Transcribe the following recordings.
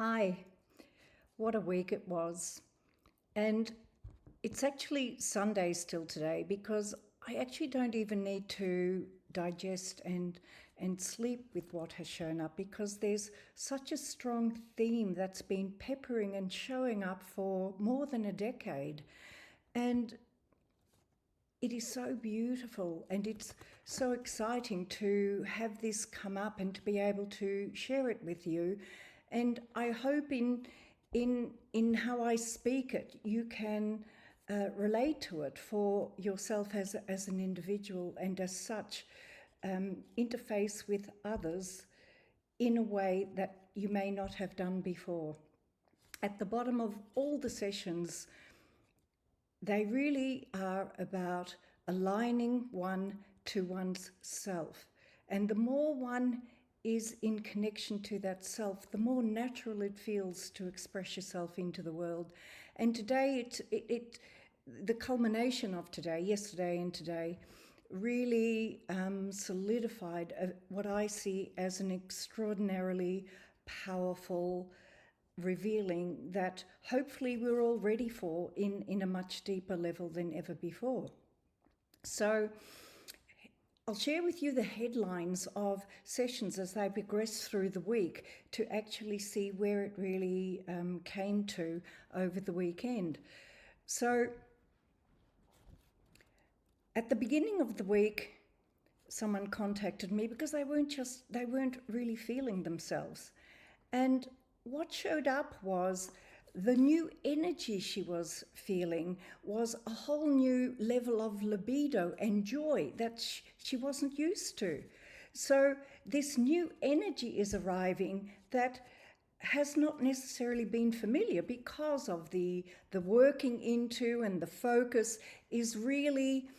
Hi, what a week it was. And it's actually Sunday still today because I actually don't even need to digest and sleep with what has shown up because there's such a strong theme that's been peppering and showing up for more than a decade. And it is so beautiful and it's so exciting to have this come up and to be able to share it with you. And I hope in how I speak it, you can relate to it for yourself as an individual and as such interface with others in a way that you may not have done before. At the bottom of all the sessions, they really are about aligning one to one's self. And the more one is in connection to that self, the more natural it feels to express yourself into the world. And today, the culmination of today, yesterday and today, really solidified what I see as an extraordinarily powerful revealing that hopefully we're all ready for in a much deeper level than ever before. So I'll share with you the headlines of sessions as they progress through the week to actually see where it really came to over the weekend. So at the beginning of the week, someone contacted me because they weren't really feeling themselves. And what showed up was the new energy she was feeling was a whole new level of libido and joy that she wasn't used to. So this new energy is arriving that has not necessarily been familiar because of the working into, and the focus is really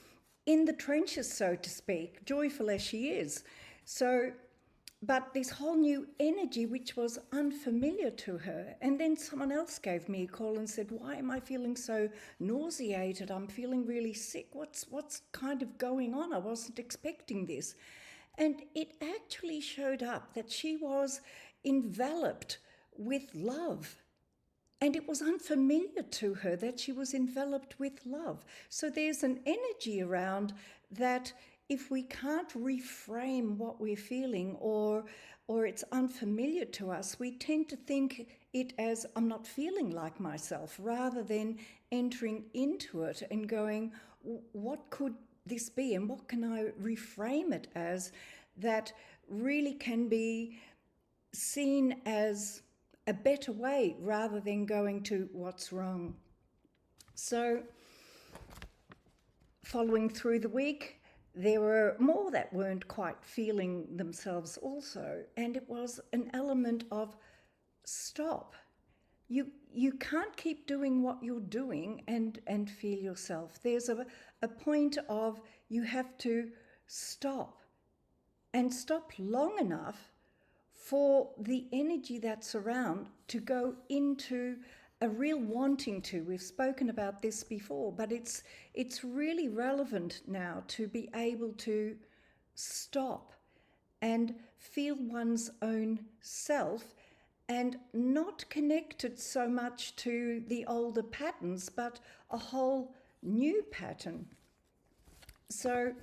in the trenches, so to speak, joyful as she is. So but this whole new energy which was unfamiliar to her. And then someone else gave me a call and said, why am I feeling so nauseated? I'm feeling really sick. What's kind of going on? I wasn't expecting this. And it actually showed up that she was enveloped with love. And it was unfamiliar to her that she was enveloped with love. So there's an energy around that. If we can't reframe what we're feeling, or it's unfamiliar to us, we tend to think it as I'm not feeling like myself, rather than entering into it and going, what could this be and what can I reframe it as that really can be seen as a better way rather than going to what's wrong. So following through the week, there were more that weren't quite feeling themselves also, and it was an element of stop. You can't keep doing what you're doing and feel yourself. There's a point of you have to stop, and stop long enough for the energy that's around to go into a real wanting to. We've spoken about this before, but it's really relevant now to be able to stop and feel one's own self, and not connected so much to the older patterns, but a whole new pattern. So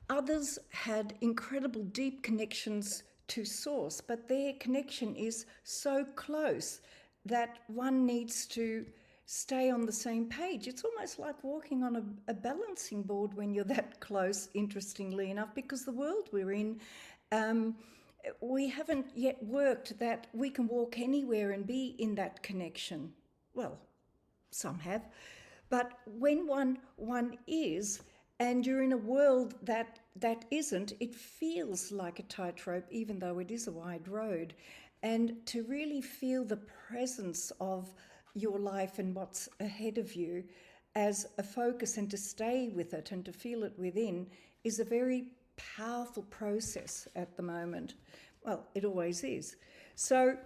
others had incredible deep connections to source, but their connection is so close that one needs to stay on the same page. It's almost like walking on a balancing board when you're that close, interestingly enough, because the world we're in, we haven't yet worked that we can walk anywhere and be in that connection. Well, some have. But when one is, and you're in a world that isn't, it feels like a tightrope, even though it is a wide road. And to really feel the presence of your life and what's ahead of you as a focus, and to stay with it and to feel it within, is a very powerful process at the moment. Well, it always is. So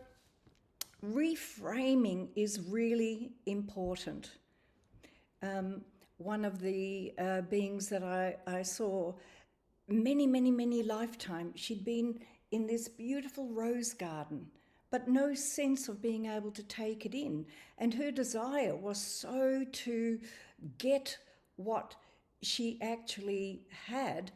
reframing is really important. One of the beings that I saw many lifetimes, she'd been in this beautiful rose garden, but no sense of being able to take it in. And her desire was so to get what she actually had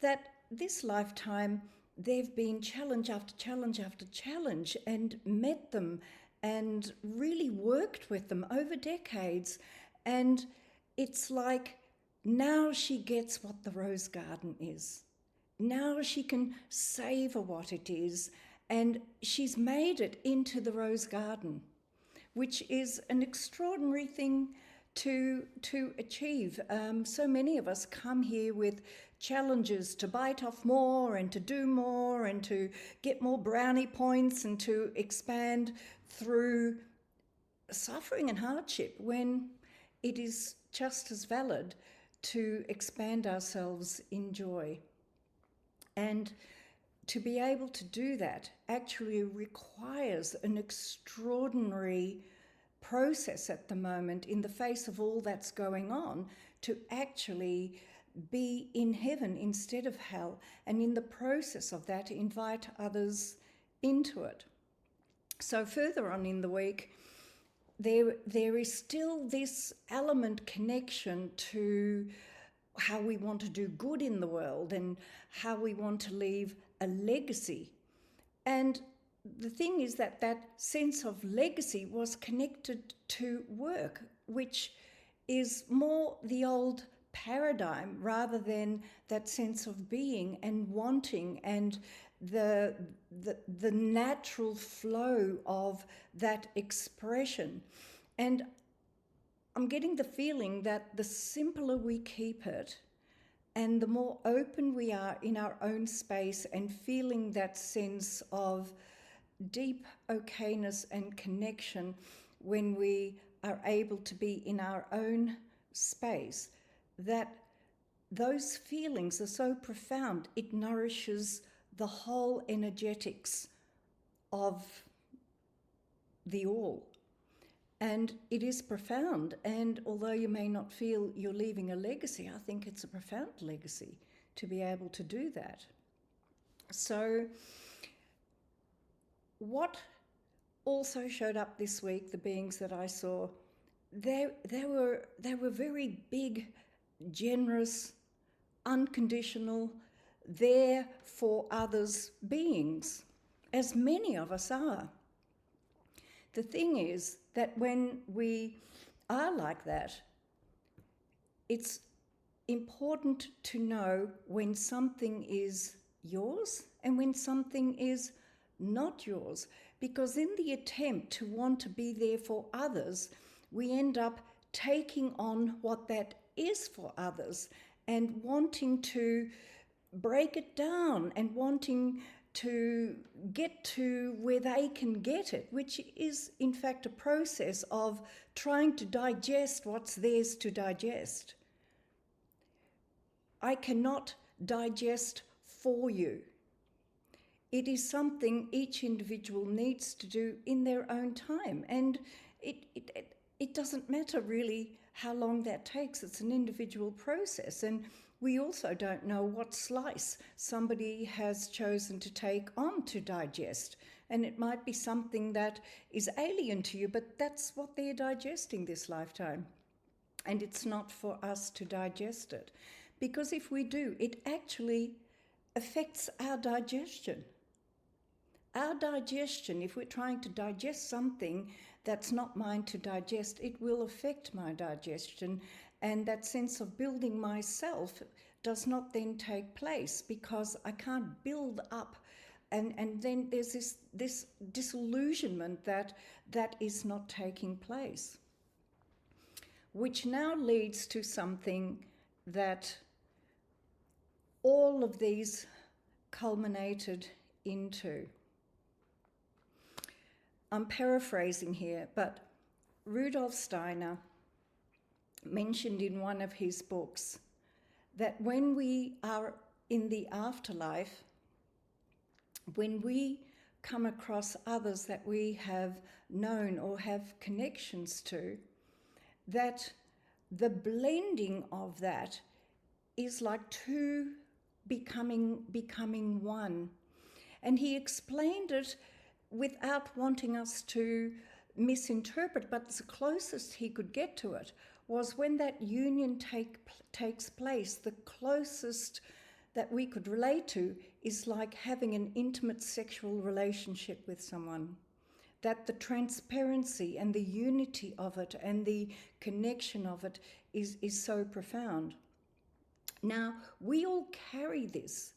that this lifetime they've been challenge after challenge after challenge and met them and really worked with them over decades. And it's like now she gets what the rose garden is. Now she can savor what it is, and she's made it into the rose garden, which is an extraordinary thing to achieve. So many of us come here with challenges to bite off more and to do more and to get more brownie points and to expand through suffering and hardship, when it is just as valid to expand ourselves in joy. And to be able to do that actually requires an extraordinary process at the moment, in the face of all that's going on, to actually be in heaven instead of hell, and in the process of that invite others into it. So further on in the week, there is still this element connection to how we want to do good in the world and how we want to leave a legacy. And the thing is that that sense of legacy was connected to work, which is more the old paradigm rather than that sense of being and wanting and the natural flow of that expression. And I'm getting the feeling that the simpler we keep it and the more open we are in our own space and feeling that sense of deep okayness and connection when we are able to be in our own space, that those feelings are so profound, it nourishes the whole energetics of the all. And it is profound, and although you may not feel you're leaving a legacy, I think it's a profound legacy to be able to do that. So what also showed up this week, the beings that I saw, they were very big, generous, unconditional, there for others beings, as many of us are. The thing is that when we are like that, it's important to know when something is yours and when something is not yours, because in the attempt to want to be there for others, we end up taking on what that is for others and wanting to break it down and wanting to get to where they can get it, which is in fact a process of trying to digest what's theirs to digest. I cannot digest for you. It is something each individual needs to do in their own time, and it doesn't matter really how long that takes. It's an individual process, and we also don't know what slice somebody has chosen to take on to digest. And it might be something that is alien to you, but that's what they're digesting this lifetime. And it's not for us to digest it. Because if we do, it actually affects our digestion. Our digestion, if we're trying to digest something that's not mine to digest, it will affect my digestion. And that sense of building myself does not then take place, because I can't build up. And then there's this disillusionment that is not taking place. Which now leads to something that all of these culminated into. I'm paraphrasing here, but Rudolf Steiner mentioned in one of his books that when we are in the afterlife, when we come across others that we have known or have connections to, that the blending of that is like two becoming one. And he explained it without wanting us to misinterpret, but the closest he could get to it was when that union takes place, the closest that we could relate to is like having an intimate sexual relationship with someone. That the transparency and the unity of it and the connection of it is so profound. Now, we all carry this,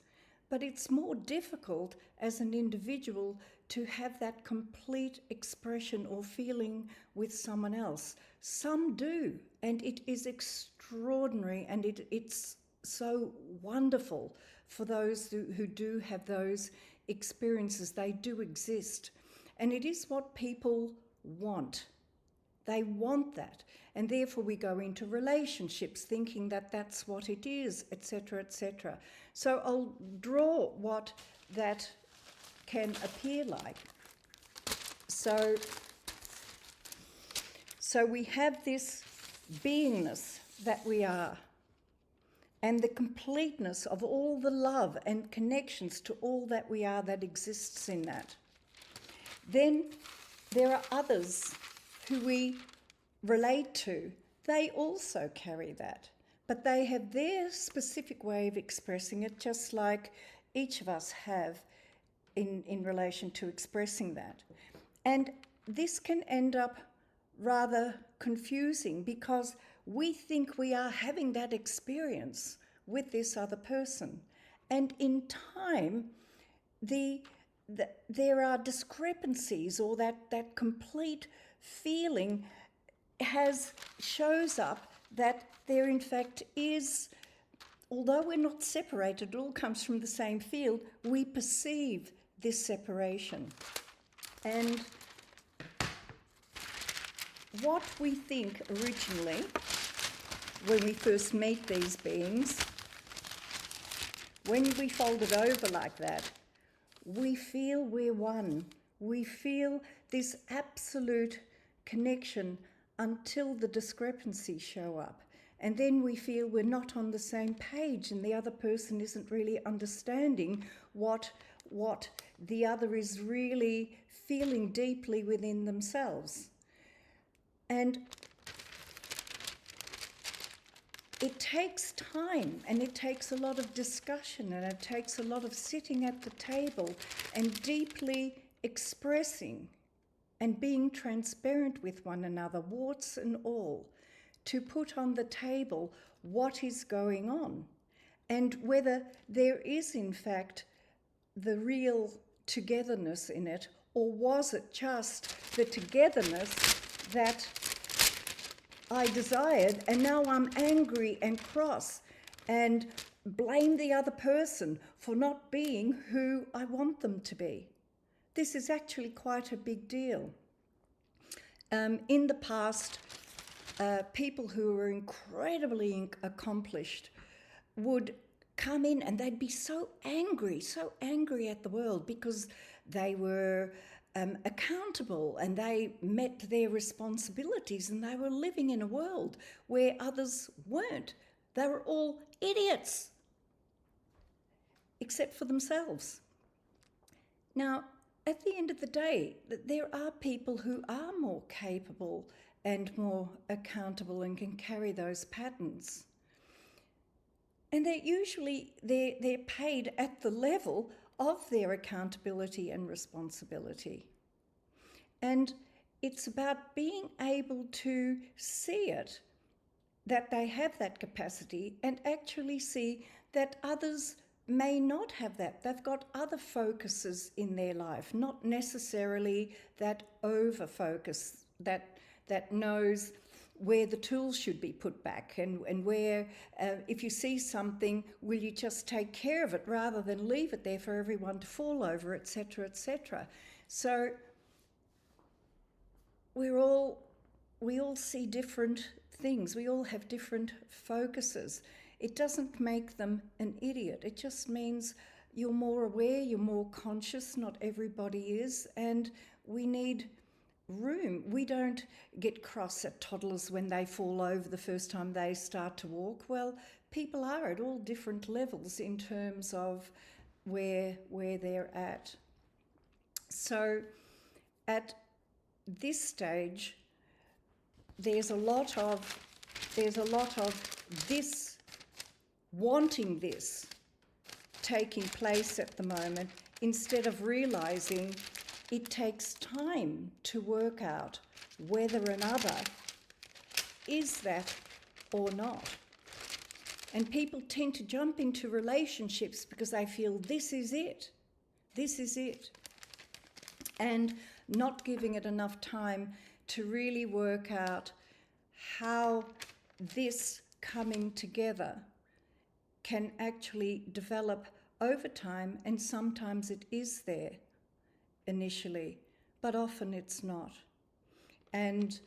but it's more difficult as an individual to have that complete expression or feeling with someone else. Some do, and it is extraordinary, and it's so wonderful for those who do have those experiences. They do exist, and it is what people want. They want that, and therefore we go into relationships thinking that that's what it is, etc., etc. So I'll draw what that can appear like. So we have this beingness that we are, and the completeness of all the love and connections to all that we are that exists in that. Then there are others who we relate to. They also carry that, but they have their specific way of expressing it, just like each of us have in relation to expressing that. And this can end up rather confusing because we think we are having that experience with this other person. And in time, there are discrepancies, or that complete feeling shows up that there in fact is, although we're not separated, it all comes from the same field, we perceive this separation. And what we think originally, when we first meet these beings, when we fold it over like that, we feel we're one. We feel this absolute connection until the discrepancies show up. And then we feel we're not on the same page and the other person isn't really understanding what the other is really feeling deeply within themselves. And it takes time, and it takes a lot of discussion, and it takes a lot of sitting at the table and deeply expressing and being transparent with one another, warts and all, to put on the table what is going on and whether there is in fact the real togetherness in it, or was it just the togetherness that I desired, and now I'm angry and cross and blame the other person for not being who I want them to be. This is actually quite a big deal. In the past, people who were incredibly accomplished would come in and they'd be so angry at the world because they were accountable and they met their responsibilities, and they were living in a world where others weren't. They were all idiots, except for themselves. Now, at the end of the day, there are people who are more capable and more accountable and can carry those patterns. And they're paid at the level of their accountability and responsibility. And it's about being able to see it, that they have that capacity, and actually see that others may not have that. They've got other focuses in their life, not necessarily that over focus that knows where the tools should be put back, and where if you see something, will you just take care of it rather than leave it there for everyone to fall over, etc., etc. So we all see different things. We all have different focuses. It doesn't make them an idiot. It just means you're more aware, you're more conscious. Not everybody is, and we need room. We don't get cross at toddlers when they fall over the first time they start to walk. Well, people are at all different levels in terms of where they're at. So at this stage, there's a lot of this, wanting this taking place at the moment, instead of realizing it takes time to work out whether another is that or not. And people tend to jump into relationships because they feel this is it, and not giving it enough time to really work out how this coming together can actually develop over time. And sometimes it is there initially, but often it's not. And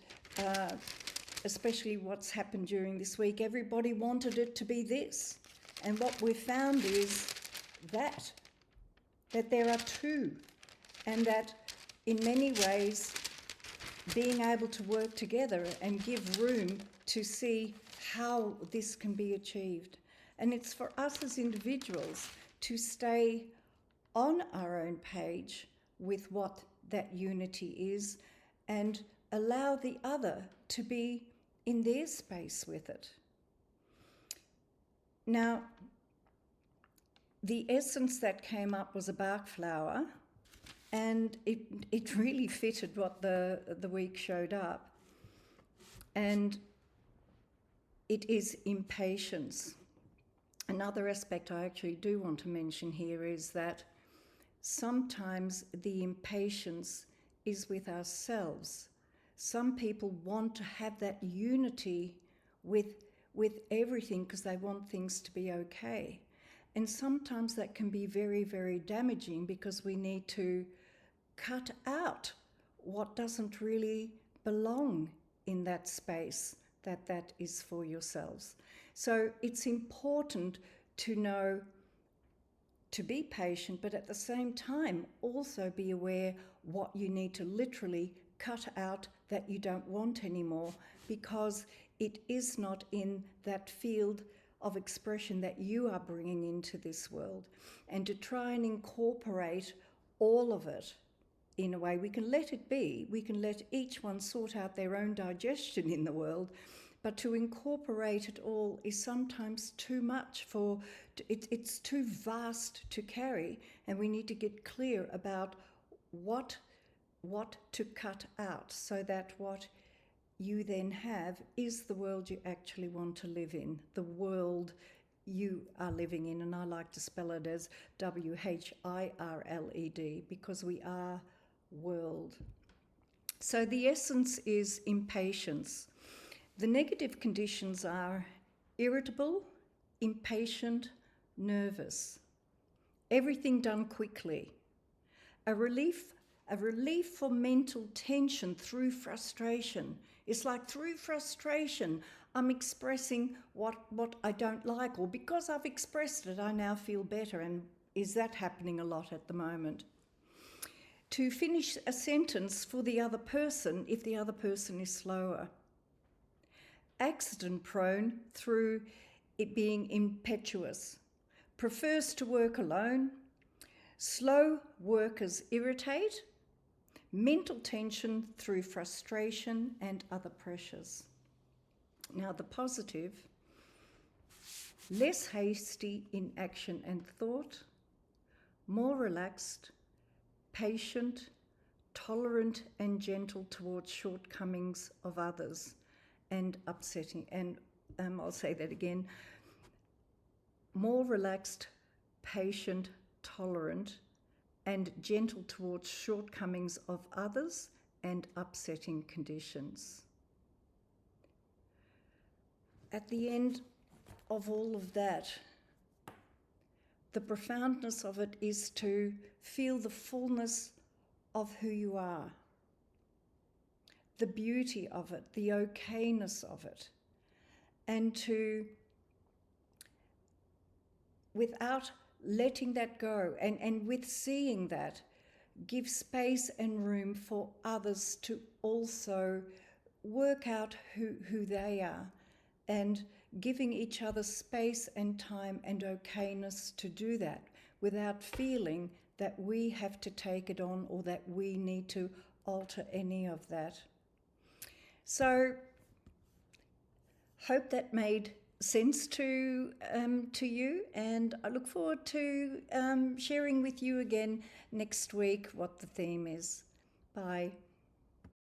especially what's happened during this week, everybody wanted it to be this. And what we've found is that there are two, and that in many ways being able to work together and give room to see how this can be achieved. And it's for us as individuals to stay on our own page with what that unity is, and allow the other to be in their space with it. Now, the essence that came up was a Bach flower, and it really fitted what the week showed up. And it is impatience. Another aspect I actually do want to mention here is that sometimes the impatience is with ourselves. Some people want to have that unity with everything because they want things to be okay. And sometimes that can be very, very damaging, because we need to cut out what doesn't really belong in that space that is for yourselves. So it's important to know to be patient, but at the same time also be aware what you need to literally cut out that you don't want anymore, because it is not in that field of expression that you are bringing into this world. And to try and incorporate all of it in a way, we can let it be, we can let each one sort out their own digestion in the world, but to incorporate it all is sometimes too much it's too vast to carry, and we need to get clear about what to cut out, so that what you then have is the world you actually want to live in, the world you are living in. And I like to spell it as WHIRLED, because we are world. So the essence is impatience. The negative conditions are irritable, impatient, nervous. Everything done quickly. A relief for mental tension through frustration. It's like, through frustration, I'm expressing what I don't like, or because I've expressed it, I now feel better. And is that happening a lot at the moment? To finish a sentence for the other person if the other person is slower. Accident prone through it being impetuous. Prefers to work alone. Slow workers irritate. Mental tension through frustration and other pressures. Now the positive: less hasty in action and thought, more relaxed, patient, tolerant and gentle towards shortcomings of others and upsetting. And I'll say that again: more relaxed, patient, tolerant and gentle towards shortcomings of others and upsetting conditions. At the end of all of that, the profoundness of it is to feel the fullness of who you are, the beauty of it, the okayness of it, and to, without letting that go, and with seeing that, give space and room for others to also work out who they are, and giving each other space and time and okayness to do that, without feeling that we have to take it on or that we need to alter any of that. So hope that made sense to you, and I look forward to sharing with you again next week what the theme is. Bye.